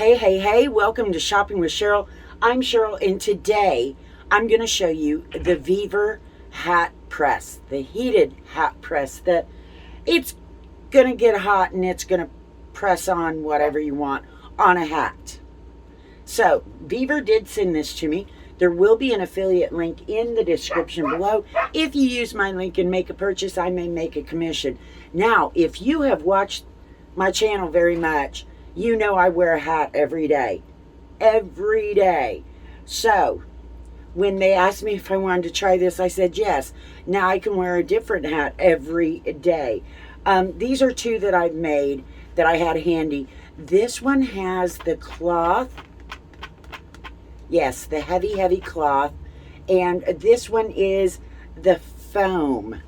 Hey, welcome to Shopping with Cheryl. I'm Cheryl, and today I'm going to show you the Vevor hat press, the heated hat press. It's going to get hot and it's going to press on whatever you want on a hat. So, Vevor did send this to me. There will be an affiliate link in the description below. If you use my link and make a purchase, I may make a commission. Now, if you have watched my channel very much, you know I wear a hat every day. Every day. So, when they asked me if I wanted to try this, I said yes. Now I can wear a different hat every day. These are two that I've made that I had handy. This one has the cloth. Yes, the heavy cloth. And this one is the foam.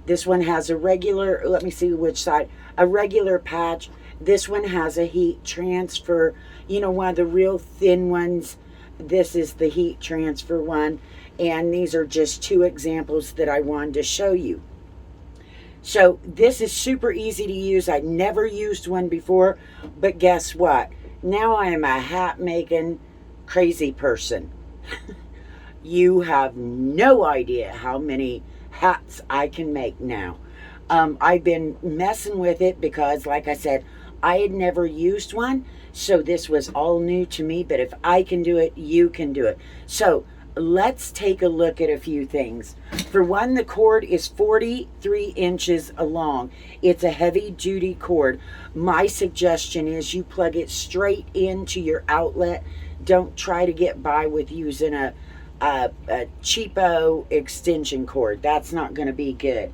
This one has a regular, let me see which side, a regular patch. This one has a heat transfer. You know, one of the real thin ones. This is the heat transfer one. And these are just two examples that I wanted to show you. So this is super easy to use. I never used one before. But guess what? Now I am a hat making crazy person. You have no idea how many hats I can make now. I've been messing with it because, like I said, I had never used one, so this was all new to me, but if I can do it, you can do it. So let's take a look at a few things. For one, the cord is 43 inches long. It's a heavy-duty cord. My suggestion is you plug it straight into your outlet. Don't try to get by with using a cheapo extension cord. That's not going to be good.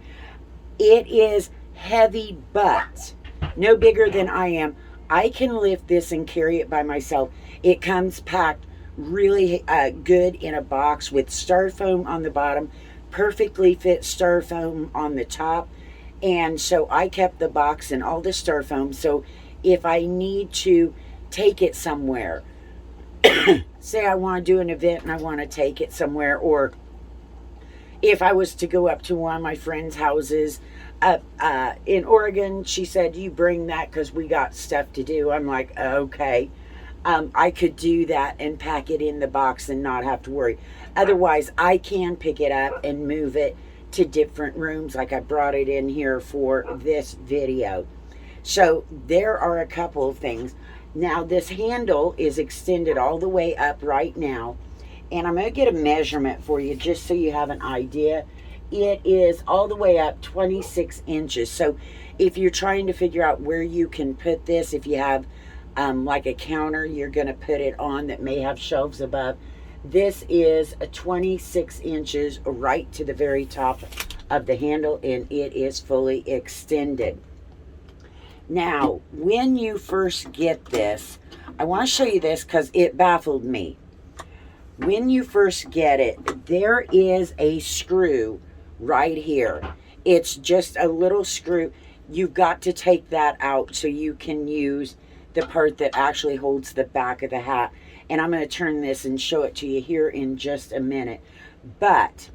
It is heavy, but no bigger than I am. I can lift this and carry it by myself. It comes packed really good in a box with styrofoam on the bottom, perfectly fit styrofoam on the top. And so I kept the box and all the styrofoam. So if I need to take it somewhere, say I want to do an event and I want to take it somewhere, or if I was to go up to one of my friends' houses in Oregon, she said, you bring that because we got stuff to do. I'm like, okay. I could do that and pack it in the box and not have to worry. Otherwise, I can pick it up and move it to different rooms, like I brought it in here for this video. So there are a couple of things. Now, this handle is extended all the way up right now. And I'm going to get a measurement for you just so you have an idea. It is all the way up 26 inches. So if you're trying to figure out where you can put this, if you have like a counter you're going to put it on that may have shelves above, this is a 26 inches right to the very top of the handle, and it is fully extended. Now, when you first get this, I want to show you this because it baffled me. When you first get it, there is a screw right here. It's just a little screw. You've got to take that out so you can use the part that actually holds the back of the hat. And I'm going to turn this and show it to you here in just a minute. But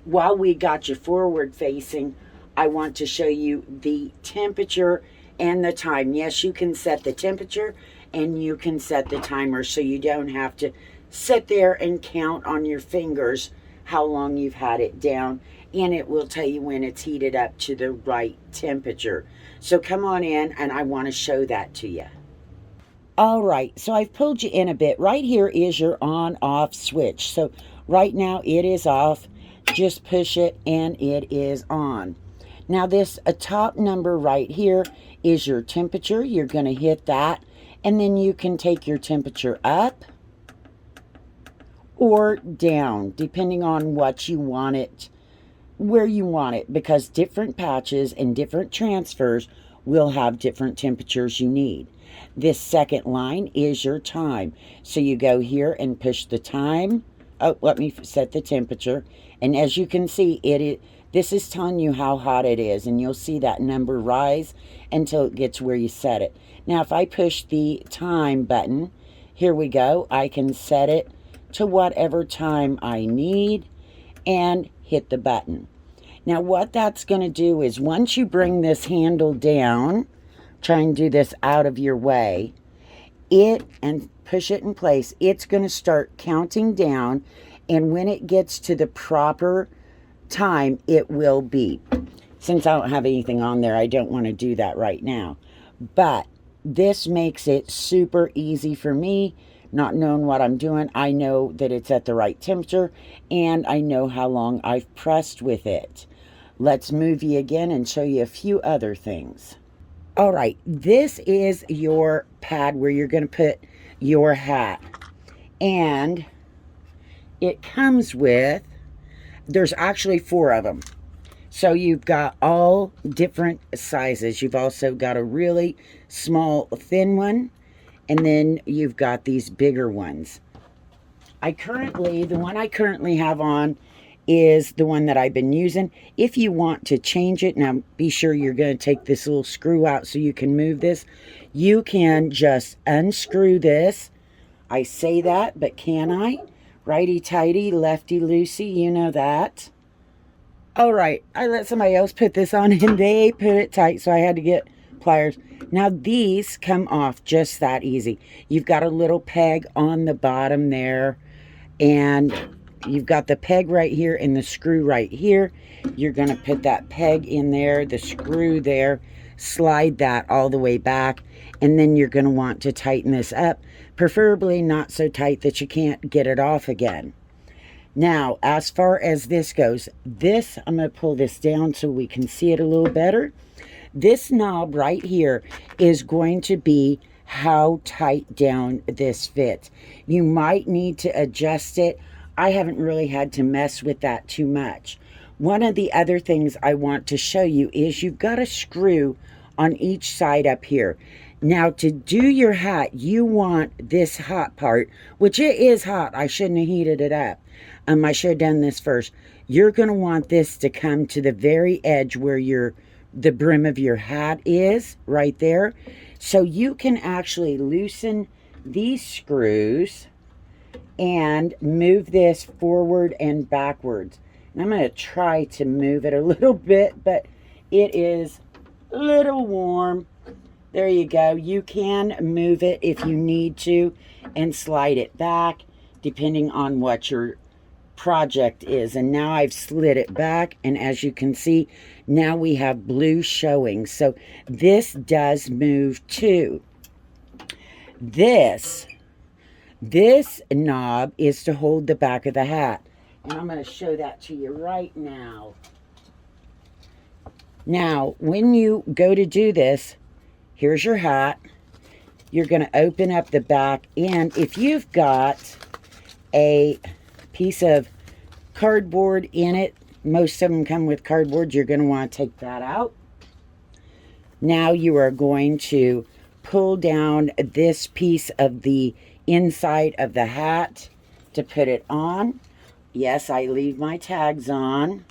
while we got you forward facing, I want to show you the temperature and the time. Yes, you can set the temperature and you can set the timer, so you don't have to sit there and count on your fingers how long you've had it down, and it will tell you when it's heated up to the right temperature. So come on in and I want to show that to you. All right, so I've pulled you in a bit. Right here is your on-off switch. So right now it is off. Just push it and it is on. Now this top number right here is your temperature. You're going to hit that, and then you can take your temperature up or down, depending on what you want it, where you want it, because different patches and different transfers will have different temperatures you need. This second line is your time. So you go here and push the time. Oh, let me set the temperature. And as you can see, this is telling you how hot it is, and you'll see that number rise until it gets where you set it. Now, if I push the time button, here we go. I can set it to whatever time I need and hit the button. Now what that's going to do is, once you bring this handle down, try and do this out of your way, and push it in place, it's going to start counting down, and when it gets to the proper time, it will beep. Since I don't have anything on there, I don't want to do that right now. But this makes it super easy for me, not knowing what I'm doing. I know that it's at the right temperature, and I know how long I've pressed with it. Let's move you again and show you a few other things. All right, this is your pad where you're going to put your hat. And it comes with, there's actually 4 of them. So you've got all different sizes. You've also got a really small, thin one, and then you've got these bigger ones. The one I currently have on is the one that I've been using. If you want to change it, now be sure you're going to take this little screw out so you can move this. You can just unscrew this. I say that, but can I? Righty-tighty, lefty-loosey, you know that. All right, I let somebody else put this on and they put it tight, so I had to get pliers. Now these come off just that easy. You've got a little peg on the bottom there, and you've got the peg right here and the screw right here. You're going to put that peg in there, the screw there, slide that all the way back, and then you're going to want to tighten this up, preferably not so tight that you can't get it off again. Now, as far as this goes, I'm going to pull this down so we can see it a little better. This knob right here is going to be how tight down this fits. You might need to adjust it. I haven't really had to mess with that too much. One of the other things I want to show you is you've got a screw on each side up here. Now, to do your hat, you want this hot part, which it is hot. I shouldn't have heated it up. I should have done this first. You're going to want this to come to the very edge where the brim of your hat is, right there. So you can actually loosen these screws and move this forward and backwards. And I'm going to try to move it a little bit, but it is a little warm. There you go. You can move it if you need to and slide it back depending on what your project is. And now I've slid it back, and as you can see, now we have blue showing. So this does move too. This knob is to hold the back of the hat, and I'm going to show that to you right now. Now, when you go to do this, here's your hat. You're going to open up the back, and if you've got a piece of cardboard in it, most of them come with cardboard, you're going to want to take that out. Now you are going to pull down this piece of the inside of the hat to put it on. Yes, I leave my tags on,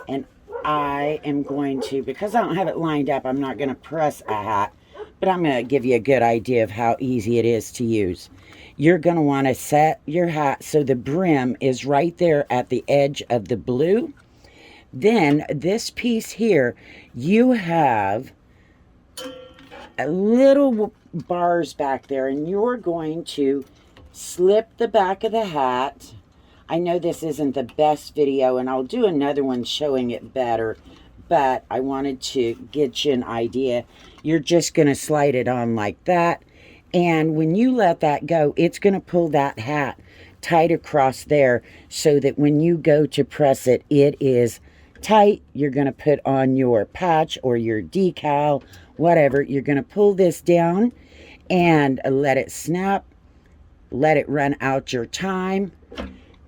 and I am going to, because I don't have it lined up, I'm not going to press a hat, but I'm going to give you a good idea of how easy it is to use. You're going to want to set your hat so the brim is right there at the edge of the blue. Then this piece here, you have a little bars back there, and you're going to slip the back of the hat. I know this isn't the best video, and I'll do another one showing it better, but I wanted to get you an idea. You're just going to slide it on like that. And when you let that go, it's going to pull that hat tight across there so that when you go to press it, it is tight. You're going to put on your patch or your decal, whatever. You're going to pull this down and let it snap. Let it run out your time.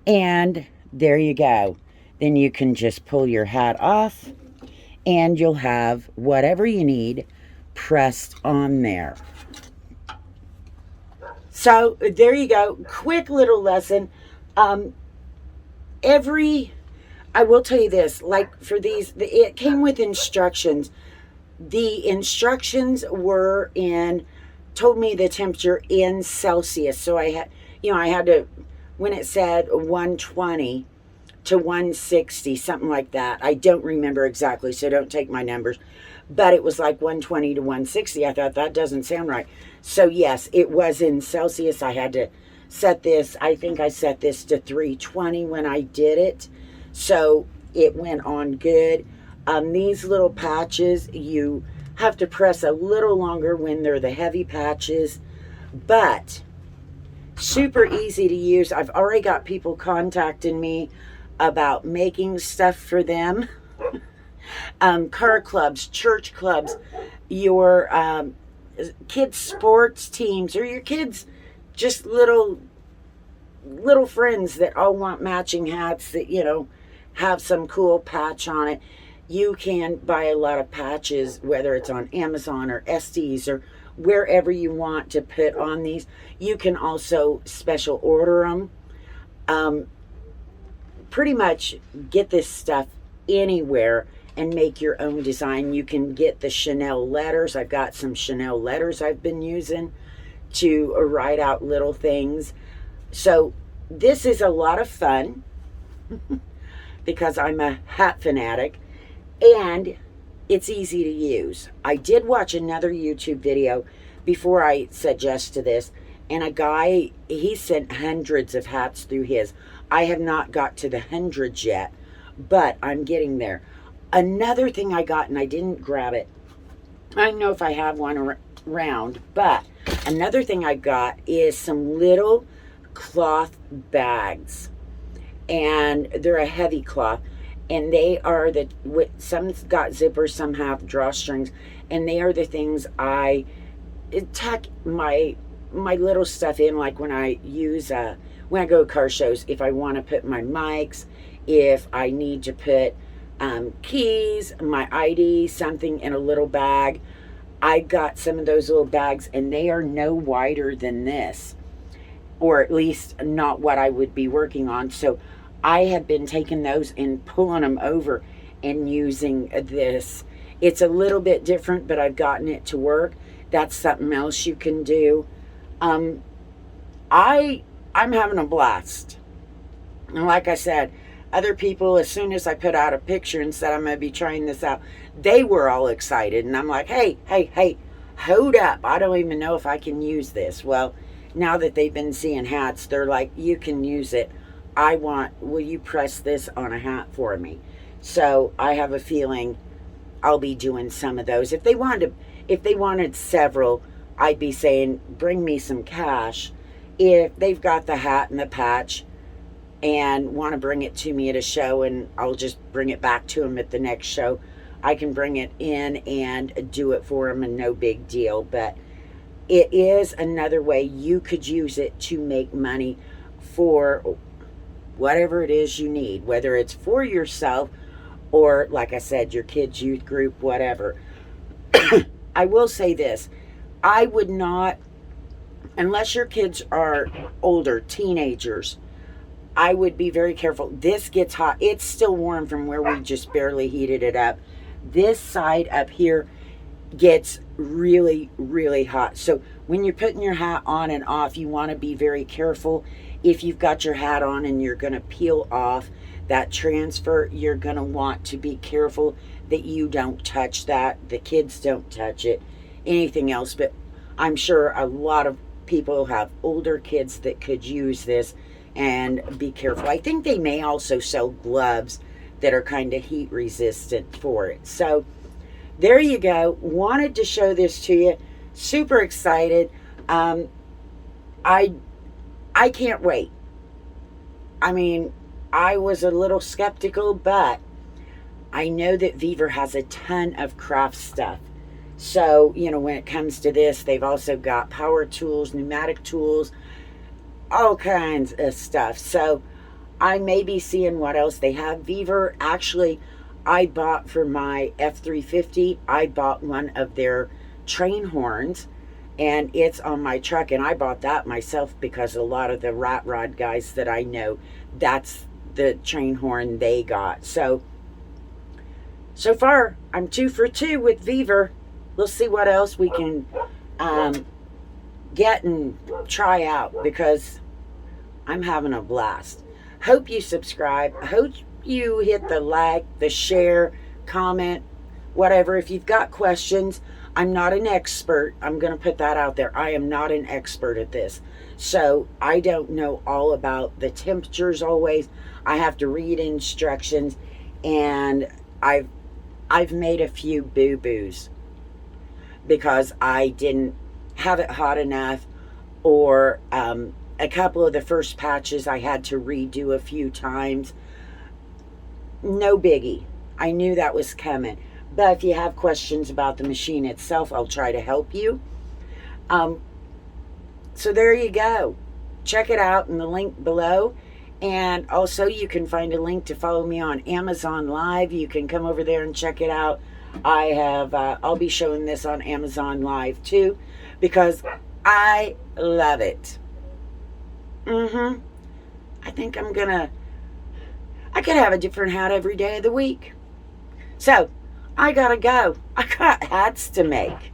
And there you go. Then you can just pull your hat off and you'll have whatever you need pressed on there. So there you go. Quick little lesson. I will tell you this, like for these, it came with instructions. The instructions told me the temperature in Celsius. So I had to, when it said 120 to 160, something like that. I don't remember exactly, so don't take my numbers. But it was like 120 to 160. I thought that doesn't sound right. So yes, it was in Celsius. I had to set this, I think I set this to 320 when I did it. So it went on good. These little patches, you have to press a little longer when they're the heavy patches, but super easy to use. I've already got people contacting me about making stuff for them. Car clubs, church clubs, your kids sports teams, or your kids just little friends that all want matching hats that, you know, have some cool patch on it. You can buy a lot of patches, whether it's on Amazon or Estes or wherever you want to put on these. You can also special order them. Pretty much get this stuff anywhere and make your own design. You can get the Chanel letters. I've got some Chanel letters I've been using to write out little things. So this is a lot of fun because I'm a hat fanatic, and it's easy to use. I did watch another YouTube video before I said yes to this, and a guy, he sent hundreds of hats through his. I have not got to the hundreds yet, but I'm getting there. Another thing I got, and I didn't grab it, I don't know if I have one around, but another thing I got is some little cloth bags, and they're a heavy cloth, and they are some's got zippers, some have drawstrings, and they are the things I tuck my little stuff in, like when I use when I go to car shows, if I want to put my mics, if I need to put keys, my ID, something in a little bag. I got some of those little bags, and they are no wider than this, or at least not what I would be working on. So I have been taking those and pulling them over and using this. It's a little bit different, but I've gotten it to work. That's something else you can do. I'm having a blast. And like I said, other people, as soon as I put out a picture and said I'm going to be trying this out, they were all excited. And I'm like, hey, hold up. I don't even know if I can use this. Well, now that they've been seeing hats, they're like, you can use it. Will you press this on a hat for me? So I have a feeling I'll be doing some of those. If they wanted several, I'd be saying, bring me some cash. If they've got the hat and the patch and want to bring it to me at a show, and I'll just bring it back to them at the next show, I can bring it in and do it for them, and no big deal. But it is another way you could use it to make money for whatever it is you need, whether it's for yourself or, like I said, your kids' youth group, whatever. I will say this. I would not, unless your kids are older, teenagers, I would be very careful. This gets hot. It's still warm from where we just barely heated it up. This side up here gets really, really hot. So when you're putting your hat on and off, you want to be very careful. If you've got your hat on and you're going to peel off that transfer, you're going to want to be careful that you don't touch that. The kids don't touch it. Anything else, but I'm sure a lot of people have older kids that could use this, and be careful. I think they may also sell gloves that are kind of heat resistant for it. So there you go. Wanted to show this to you. Super excited. I can't wait. I mean, I was a little skeptical, but I know that Vevor has a ton of craft stuff. So, you know, when it comes to this, they've also got power tools, pneumatic tools, all kinds of stuff. So I may be seeing what else they have. Vevor, actually, I bought for my F-350, I bought one of their train horns, and it's on my truck, and I bought that myself because a lot of the rat rod guys that I know, that's the train horn they got. So far, I'm 2 for 2 with Vevor. We'll see what else we can get and try out, because I'm having a blast. Hope you subscribe. Hope you hit the like, the share, comment, whatever. If you've got questions, I'm not an expert. I'm going to put that out there. I am not an expert at this. So I don't know all about the temperatures always. I have to read instructions, and I've made a few boo-boos because I didn't have it hot enough, or a couple of the first patches I had to redo a few times. No biggie. I knew that was coming. But if you have questions about the machine itself, I'll try to help you. So there you go. Check it out in the link below. And also you can find a link to follow me on Amazon Live. You can come over there and check it out. I'll be showing this on Amazon Live too, because I love it. I think I could have a different hat every day of the week. So, I gotta go. I got hats to make.